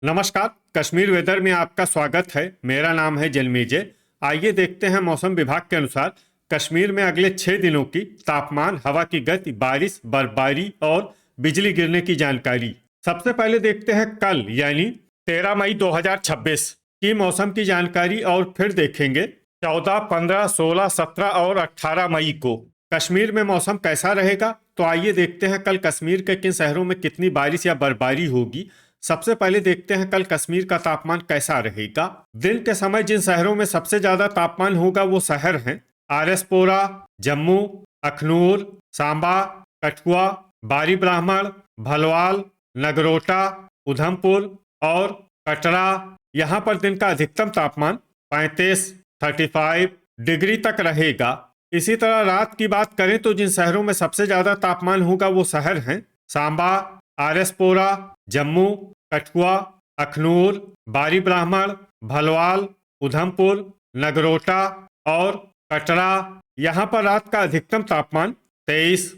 नमस्कार। कश्मीर वेदर में आपका स्वागत है। मेरा नाम है जलमेजय। आइए देखते हैं मौसम विभाग के अनुसार कश्मीर में अगले 6 दिनों की तापमान, हवा की गति, बारिश, बर्फबारी और बिजली गिरने की जानकारी। सबसे पहले देखते हैं कल यानी 13 मई 2026 की मौसम की जानकारी और फिर देखेंगे 14, 15, 16, 17 और 18 मई को कश्मीर में मौसम कैसा रहेगा। तो आइए देखते हैं कल कश्मीर के किन शहरों में कितनी बारिश या बर्फबारी होगी। सबसे पहले देखते हैं कल कश्मीर का तापमान कैसा रहेगा। दिन के समय जिन शहरों में सबसे ज्यादा तापमान होगा वो शहर हैं आरएसपोरा, जम्मू, अखनूर, सांबा, कठुआ, बारी ब्राह्मण, भलवाल, नगरोटा, उधमपुर और कटरा। यहाँ पर दिन का अधिकतम तापमान 35 डिग्री तक रहेगा। इसी तरह रात की बात करें तो जिन शहरों में सबसे ज्यादा तापमान होगा वो शहर हैं सांबा, आरएसपोरा, जम्मू, कठुआ, अखनूर, बारी ब्राह्मण, भलवाल, उधमपुर, नगरोटा और कटरा। यहाँ पर रात का अधिकतम तापमान 23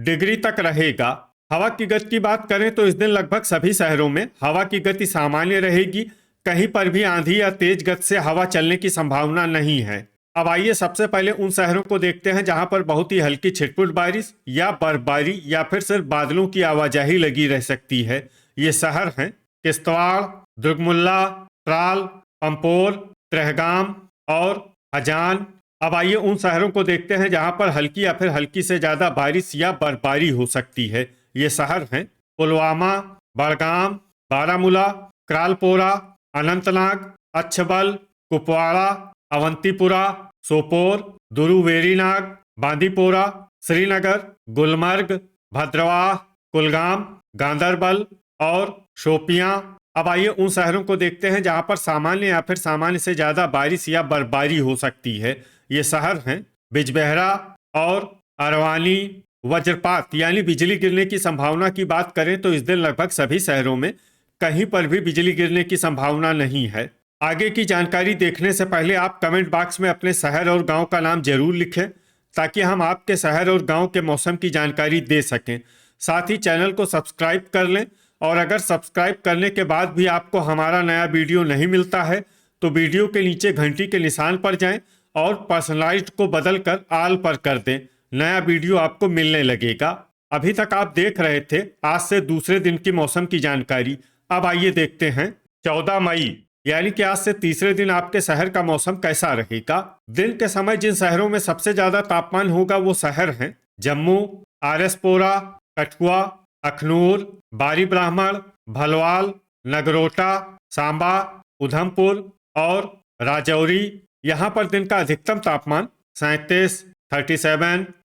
डिग्री तक रहेगा। हवा की गति की बात करें तो इस दिन लगभग सभी शहरों में हवा की गति सामान्य रहेगी। कहीं पर भी आंधी या तेज गति से हवा चलने की संभावना नहीं है। अब आइए सबसे पहले उन शहरों को देखते हैं जहां पर बहुत ही हल्की छिटपुट बारिश या बर्फबारी या फिर सिर्फ बादलों की आवाजाही लगी रह सकती है। ये शहर हैं किश्तवाड़, दुर्गमुल्ला, त्राल, पंपोर, त्रेहगाम और हजान। अब आइए उन शहरों को देखते हैं जहां पर हल्की या फिर हल्की से ज्यादा बारिश या बर्फबारी हो सकती है। ये शहर हैं पुलवामा, बड़गाम, बारामूला, क्रालपोरा, अनंतनाग, अच्छबल, कुपवाड़ा, अवंतीपुरा, सोपोर, दुरुवेरीनाग, बांदीपोरा, श्रीनगर, गुलमर्ग, भद्रवाह, कुलगाम, गांदरबल और शोपियां। अब आइए उन शहरों को देखते हैं जहां पर सामान्य या फिर सामान्य से ज्यादा बारिश या बर्फबारी हो सकती है। ये शहर हैं बिजबेहरा और अरवानी। वज्रपात यानी बिजली गिरने की संभावना की बात करें तो इस दिन लगभग सभी शहरों में कहीं पर भी बिजली गिरने की संभावना नहीं है। आगे की जानकारी देखने से पहले आप कमेंट बॉक्स में अपने शहर और गांव का नाम जरूर लिखें ताकि हम आपके शहर और गांव के मौसम की जानकारी दे सकें। साथ ही चैनल को सब्सक्राइब कर लें और अगर सब्सक्राइब करने के बाद भी आपको हमारा नया वीडियो नहीं मिलता है तो वीडियो के नीचे घंटी के निशान पर जाएं और पर्सनलाइज्ड को बदलकर ऑल पर कर दें। नया वीडियो आपको मिलने लगेगा। अभी तक आप देख रहे थे आज से दूसरे दिन की मौसम की जानकारी। अब आइए देखते हैं 14 मई यानी कि आज से तीसरे दिन आपके शहर का मौसम कैसा रहेगा। दिन के समय जिन शहरों में सबसे ज्यादा तापमान होगा वो शहर हैं जम्मू, आरएसपोरा, कठुआ, अखनूर, बारी ब्राह्मण, भलवाल, नगरोटा, सांबा, उधमपुर और राजौरी। यहाँ पर दिन का अधिकतम तापमान 37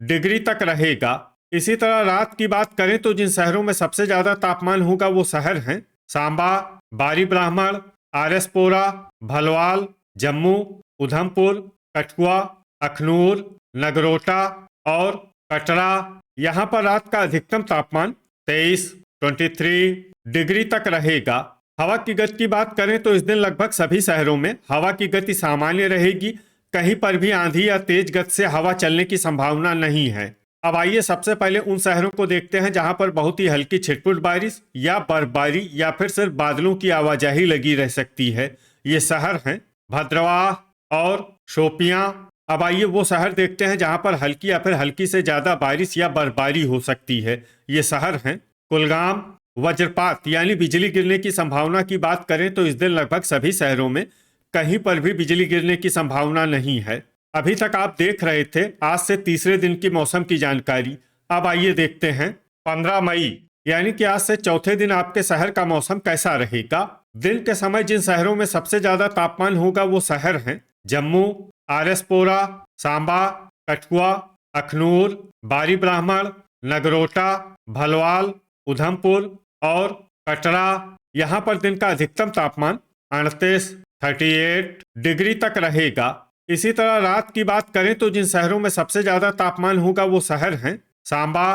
डिग्री तक रहेगा। इसी तरह रात की बात करें तो जिन शहरों में सबसे ज्यादा तापमान होगा वो शहर हैं सांबा, बारी ब्राह्मण, आरएसपोरा, भलवाल, जम्मू, उधमपुर, कठुआ, अखनूर, नगरोटा और कटरा। यहाँ पर रात का अधिकतम तापमान 23 डिग्री तक रहेगा। हवा की गति की बात करें तो इस दिन लगभग सभी शहरों में हवा की गति सामान्य रहेगी। कहीं पर भी आंधी या तेज गति से हवा चलने की संभावना नहीं है। अब आइए सबसे पहले उन शहरों को देखते हैं जहां पर बहुत ही हल्की छिटपुट बारिश या बर्फबारी या फिर सिर्फ बादलों की आवाजाही लगी रह सकती है। ये शहर हैं भद्रवाह और शोपियां। अब आइए वो शहर देखते हैं जहां पर हल्की या फिर हल्की से ज्यादा बारिश या बर्फबारी हो सकती है। ये शहर हैं कुलगाम। वज्रपात यानी बिजली गिरने की संभावना की बात करें तो इस दिन लगभग सभी शहरों में कहीं पर भी बिजली गिरने की संभावना नहीं है। अभी तक आप देख रहे थे आज से तीसरे दिन की मौसम की जानकारी। अब आइए देखते हैं 15 मई यानी कि आज से चौथे दिन आपके शहर का मौसम कैसा रहेगा। दिन के समय जिन शहरों में सबसे ज्यादा तापमान होगा वो शहर हैं जम्मू, आरएसपोरा, सांबा, कठुआ, अखनूर, बारी ब्राह्मण, नगरोटा, भलवाल, उधमपुर और कटरा। यहाँ पर दिन का अधिकतम तापमान 38 डिग्री तक रहेगा। इसी तरह रात की बात करें तो जिन शहरों में सबसे ज्यादा तापमान होगा वो शहर हैं सांबा,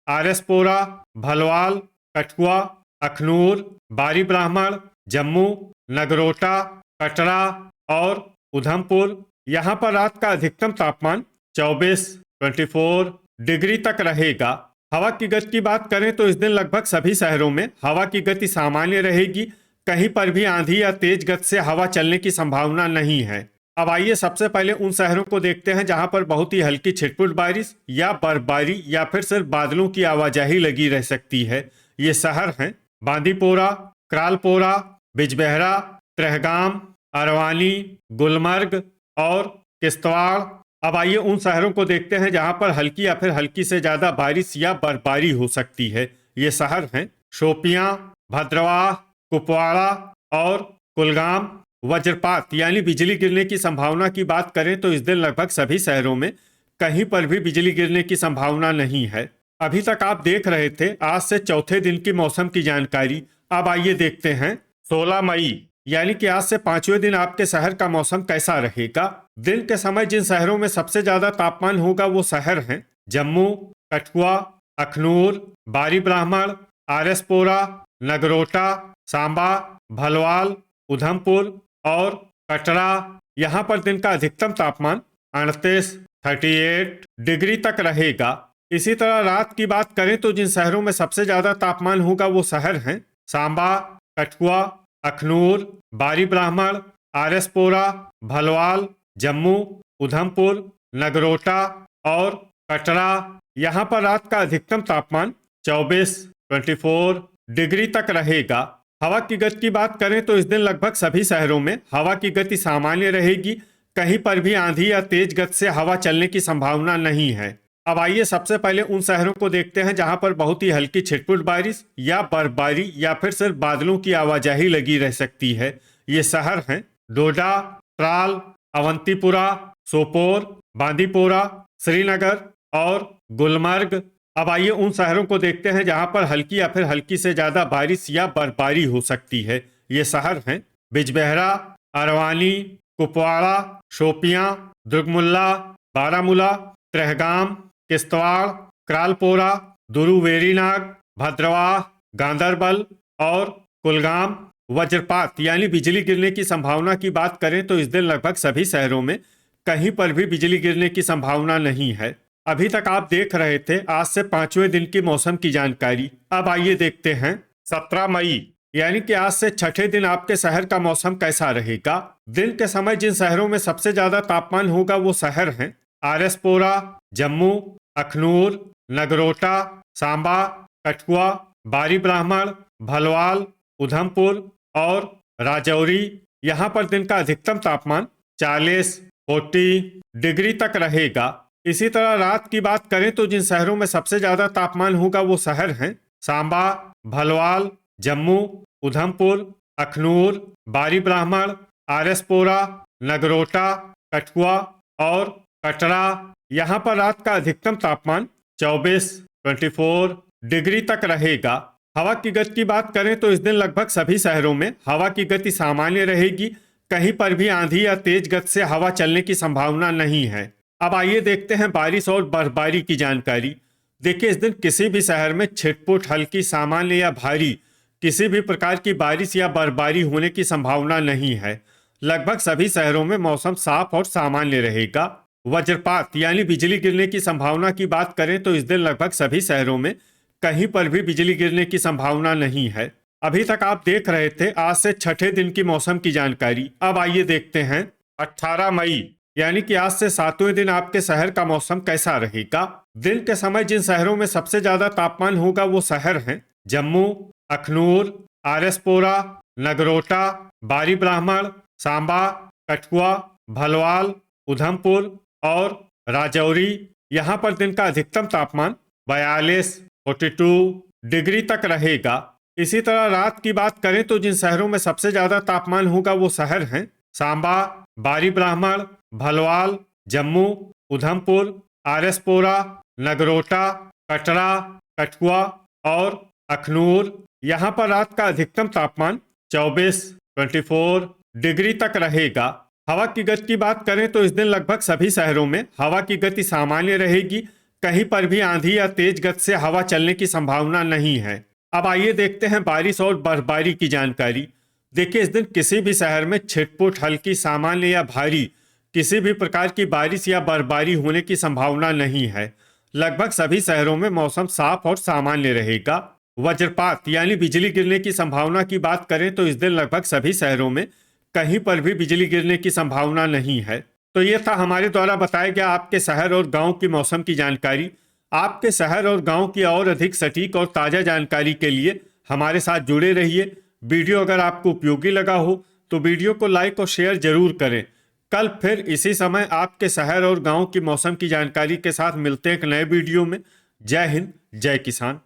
आरएसपोरा, भलवाल, कठुआ, अखनूर, बारी ब्राह्मण, जम्मू, नगरोटा, कटरा और उधमपुर। यहाँ पर रात का अधिकतम तापमान 24 डिग्री तक रहेगा। हवा की गति की बात करें तो इस दिन लगभग सभी शहरों में हवा की गति सामान्य रहेगी। कहीं पर भी आंधी या तेज गति से हवा चलने की संभावना नहीं है। अब आइए सबसे पहले उन शहरों को देखते हैं जहां पर बहुत ही हल्की छिटपुट बारिश या बर्फबारी या फिर सिर्फ बादलों की आवाजाही लगी रह सकती है। ये शहर हैं बांदीपोरा, क्रालपोरा, बिजबेहरा, त्रेहगाम, अरवानी, गुलमर्ग और किश्तवाड़। अब आइए उन शहरों को देखते हैं जहां पर हल्की या फिर हल्की से ज्यादा बारिश या बर्फबारी हो सकती है। ये शहर हैं शोपियां, भद्रवाह, कुपवाड़ा और कुलगाम। वज्रपात यानी बिजली गिरने की संभावना की बात करें तो इस दिन लगभग सभी शहरों में कहीं पर भी बिजली गिरने की संभावना नहीं है। अभी तक आप देख रहे थे आज से चौथे दिन की मौसम की जानकारी। अब आइए देखते हैं 16 मई यानी कि आज से पांचवें दिन आपके शहर का मौसम कैसा रहेगा। दिन के समय जिन शहरों में सबसे ज्यादा तापमान होगा वो शहर हैं जम्मू, कठुआ, अखनूर, बारी ब्राह्मण, आरएसपोरा, नगरोटा, सांबा, भलवाल, उधमपुर और कटरा। यहाँ पर दिन का अधिकतम तापमान 38 डिग्री तक रहेगा। इसी तरह रात की बात करें तो जिन शहरों में सबसे ज्यादा तापमान होगा वो शहर हैं सांबा, कठुआ, अखनूर, बारी ब्राह्मण, आरएसपोरा, भलवाल, जम्मू, उधमपुर, नगरोटा और कटरा। यहाँ पर रात का अधिकतम तापमान 24 डिग्री तक रहेगा। हवा की गति की बात करें तो इस दिन लगभग सभी शहरों में हवा की गति सामान्य रहेगी। कहीं पर भी आंधी या तेज गति से हवा चलने की संभावना नहीं है। अब आइए सबसे पहले उन शहरों को देखते हैं जहां पर बहुत ही हल्की छिटपुट बारिश या बर्फबारी या फिर सिर्फ बादलों की आवाजाही लगी रह सकती है। ये शहर हैं डोडा, त्राल, अवंतीपुरा, सोपोर, बांदीपोरा, श्रीनगर और गुलमर्ग। अब आइए उन शहरों को देखते हैं जहां पर हल्की या फिर हल्की से ज्यादा बारिश या बर्फबारी हो सकती है। ये शहर हैं बिजबेहरा, अरवानी, कुपवाड़ा, शोपियां, दुर्गमुल्ला, बारामूला, त्रेहगाम, किश्तवाड़, क्रालपोरा, दुरुवेरीनाग, भद्रवाह, गांदरबल और कुलगाम। वज्रपात यानी बिजली गिरने की संभावना की बात करें तो इस दिन लगभग सभी शहरों में कहीं पर भी बिजली गिरने की संभावना नहीं है। अभी तक आप देख रहे थे आज से पांचवें दिन की मौसम की जानकारी। अब आइए देखते हैं 17 मई यानी कि आज से छठे दिन आपके शहर का मौसम कैसा रहेगा। दिन के समय जिन शहरों में सबसे ज्यादा तापमान होगा वो शहर हैं आरएसपोरा, जम्मू, अखनूर, नगरोटा, सांबा, कठुआ, बारी ब्राह्मण, भलवाल, उधमपुर और राजौरी। यहाँ पर दिन का अधिकतम तापमान 40 डिग्री तक रहेगा। इसी तरह रात की बात करें तो जिन शहरों में सबसे ज्यादा तापमान होगा वो शहर हैं सांबा, भलवाल, जम्मू, उधमपुर, अखनूर, बारी ब्राह्मण, आरएसपोरा, नगरोटा, कठुआ और कटरा। यहाँ पर रात का अधिकतम तापमान 24 डिग्री तक रहेगा। हवा की गति की बात करें तो इस दिन लगभग सभी शहरों में हवा की गति सामान्य रहेगी। कहीं पर भी आंधी या तेज गति से हवा चलने की संभावना नहीं है। अब आइए देखते हैं बारिश और बर्फबारी की जानकारी। देखिए इस दिन किसी भी शहर में छिटपुट, हल्की, सामान्य या भारी किसी भी प्रकार की बारिश या बर्फबारी होने की संभावना नहीं है। लगभग सभी शहरों में मौसम साफ और सामान्य रहेगा। वज्रपात यानी बिजली गिरने की संभावना की बात करें तो इस दिन लगभग सभी शहरों में कहीं पर भी बिजली गिरने की संभावना नहीं है। अभी तक आप देख रहे थे आज से छठे दिन की मौसम की जानकारी। अब आइए देखते हैं 18 मई यानी कि आज से सातवें दिन आपके शहर का मौसम कैसा रहेगा। दिन के समय जिन शहरों में सबसे ज्यादा तापमान होगा वो शहर हैं जम्मू, अखनूर, आरएसपोरा, नगरोटा, बारी ब्राह्मण, सांबा, कठुआ, भलवाल, उधमपुर और राजौरी। यहाँ पर दिन का अधिकतम तापमान 42 डिग्री तक रहेगा। इसी तरह रात की बात करें तो जिन शहरों में सबसे ज्यादा तापमान होगा वो शहर हैं सांबा, बारी ब्राह्मण, भलवाल, जम्मू, उधमपुर, आरएसपोरा, नगरोटा, कटरा, कठुआ और अखनूर। यहाँ पर रात का अधिकतम तापमान 24 डिग्री तक रहेगा। हवा की गति की बात करें तो इस दिन लगभग सभी शहरों में हवा की गति सामान्य रहेगी। कहीं पर भी आंधी या तेज गति से हवा चलने की संभावना नहीं है। अब आइए देखते हैं बारिश और बर्फबारी की जानकारी। देखिए इस दिन किसी भी शहर में छिटपुट, हल्की, सामान्य या भारी किसी भी प्रकार की बारिश या बर्फबारी होने की संभावना नहीं है। लगभग सभी शहरों में मौसम साफ और सामान्य रहेगा। वज्रपात यानी बिजली गिरने की संभावना की बात करें तो इस दिन लगभग सभी शहरों में कहीं पर भी बिजली गिरने की संभावना नहीं है। तो ये था हमारे द्वारा बताया गया आपके शहर और गांव की मौसम की जानकारी। आपके शहर और गांव की और अधिक सटीक और ताज़ा जानकारी के लिए हमारे साथ जुड़े रहिए। वीडियो अगर आपको उपयोगी लगा हो तो वीडियो को लाइक और शेयर जरूर करें। कल फिर इसी समय आपके शहर और गांव की मौसम की जानकारी के साथ मिलते हैं एक नए वीडियो में। जय हिंद, जय किसान।